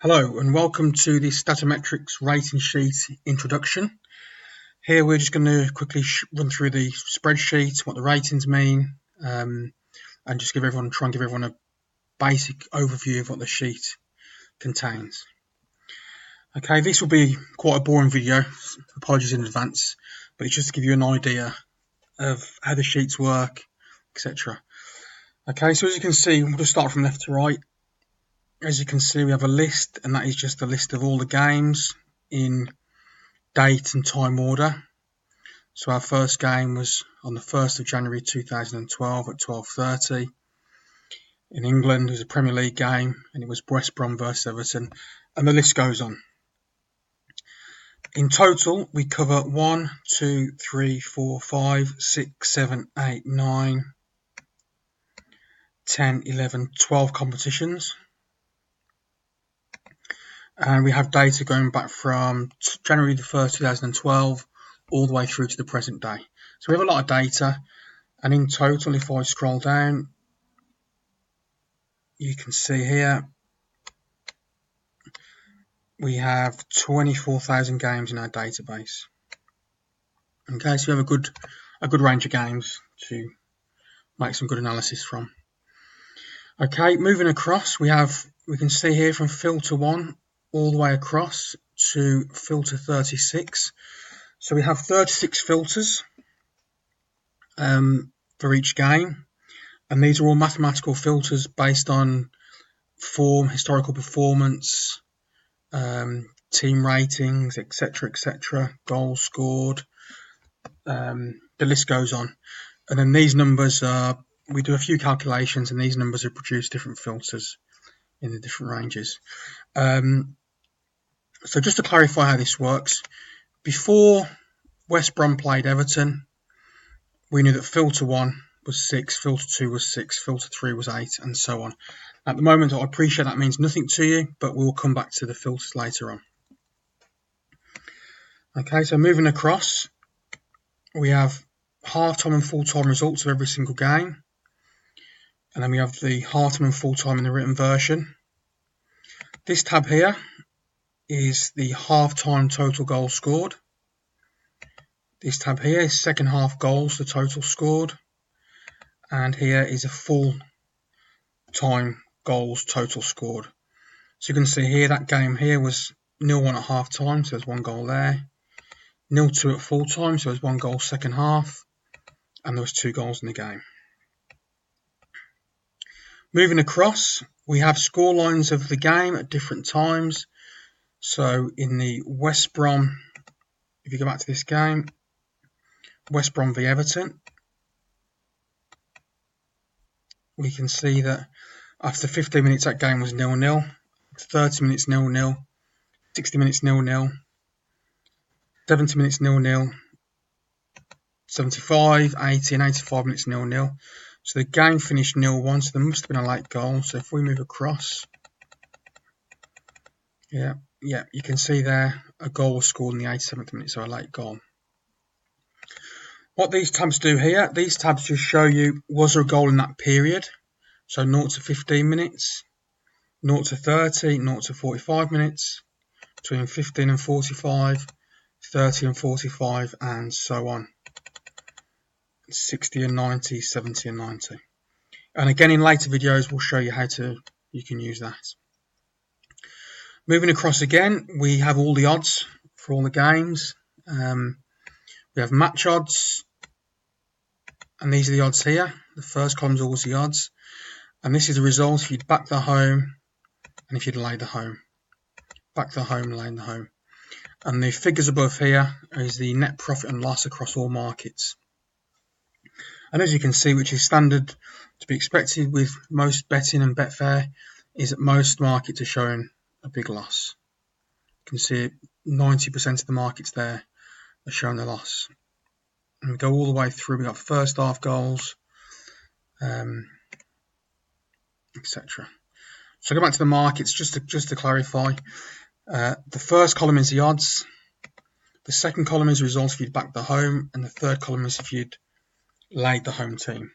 Hello and welcome to the Statometrics rating sheet introduction. Here we're just going to quickly run through the spreadsheet, what the ratings mean, and just try and give everyone a basic overview of what the sheet contains. Okay, this will be quite a boring video, apologies in advance, but it's just to give you an idea of how the sheets work, etc. Okay, so as you can see, we'll just start from left to right. As you can see, we have a list, and that is just a list of all the games in date and time order. So our first game was on the 1st of January 2012 at 12:30. In England, it was a Premier League game, and it was West Brom versus Everton, and the list goes on. In total, we cover 1, 2, 3, 4, 5, 6, 7, 8, 9, 10, 11, 12 competitions. And we have data going back from January the 1st, 2012, all the way through to the present day. So we have a lot of data, and in total, if I scroll down, you can see here we have 24,000 games in our database. Okay, so we have a good range of games to make some good analysis from. Okay, moving across, we can see here from filter 1 all the way across to filter 36. So we have 36 filters for each game, and these are all mathematical filters based on form, historical performance, team ratings, etc., goals scored. The list goes on, and then these numbers we do a few calculations, and these numbers are produced different filters in the different ranges. So just to clarify how this works, before West Brom played Everton, we knew that filter 1 was 6, filter 2 was 6, filter 3 was 8, and so on. At the moment, I appreciate that means nothing to you, but we will come back to the filters later on. Okay, so moving across, we have half-time and full-time results of every single game, and then we have the half-time and full-time in the written version. This tab here is the half-time total goals scored. This tab here is second half goals, the total scored, and here is a full-time goals total scored. So you can see here that game here was 0-1 at half time, so there's 1 goal there. 0-2 at full time, so there's 1 goal second half, and there was 2 goals in the game. Moving across, we have score lines of the game at different times. So in the West Brom, if you go back to this game, West Brom v Everton, we can see that after 15 minutes that game was 0-0, 30 minutes 0-0, 60 minutes 0-0, 70 minutes 0-0, 75, 80 and 85 minutes 0-0. So the game finished 0-1, so there must have been a late goal. So if we move across, yeah, you can see there a goal was scored in the 87th minute, so a late goal. What these tabs do here, these tabs just show you was there a goal in that period. So 0 to 15 minutes, 0 to 30, 0 to 45 minutes, between 15 and 45, 30 and 45, and so on. 60 and 90, 70 and 90. And again, in later videos, we'll show you how you can use that. Moving across again, we have all the odds for all the games. We have match odds, and these are the odds here. The first column is always the odds, and this is the result if you'd back the home and if you'd lay the home. Back the home, lay the home. And the figures above here is the net profit and loss across all markets. And as you can see, which is standard to be expected with most betting and Betfair, is that most markets are showing a big loss. You can see 90% of the markets there are showing a loss. And we go all the way through. We got first half goals, etc. So go back to the markets just to clarify. The first column is the odds. The second column is results if you'd backed the home, and the third column is if you'd laid the home team.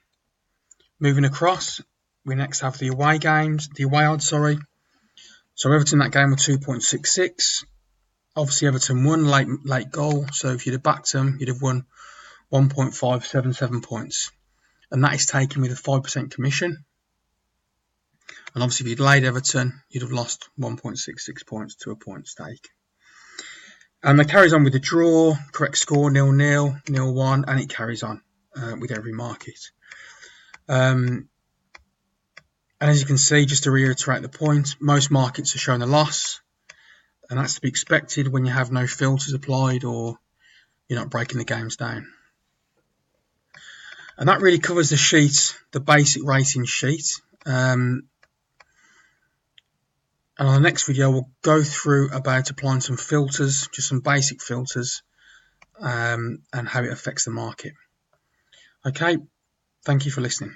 Moving across, we next have the away games, the away odds, sorry. So Everton that game were 2.66. Obviously Everton won late goal, so if you'd have backed them, you'd have won 1.577 points. And that is taken with a 5% commission. And obviously if you'd laid Everton, you'd have lost 1.66 points to a point stake. And that carries on with the draw, correct score 0-0, 0-1, and it carries on with every market. And as you can see, just to reiterate the point, most markets are showing a loss, and that's to be expected when you have no filters applied or you're not breaking the games down. And that really covers the sheet, the basic rating sheet. And on the next video, we'll go through about applying some filters, just some basic filters, and how it affects the market. Okay, thank you for listening.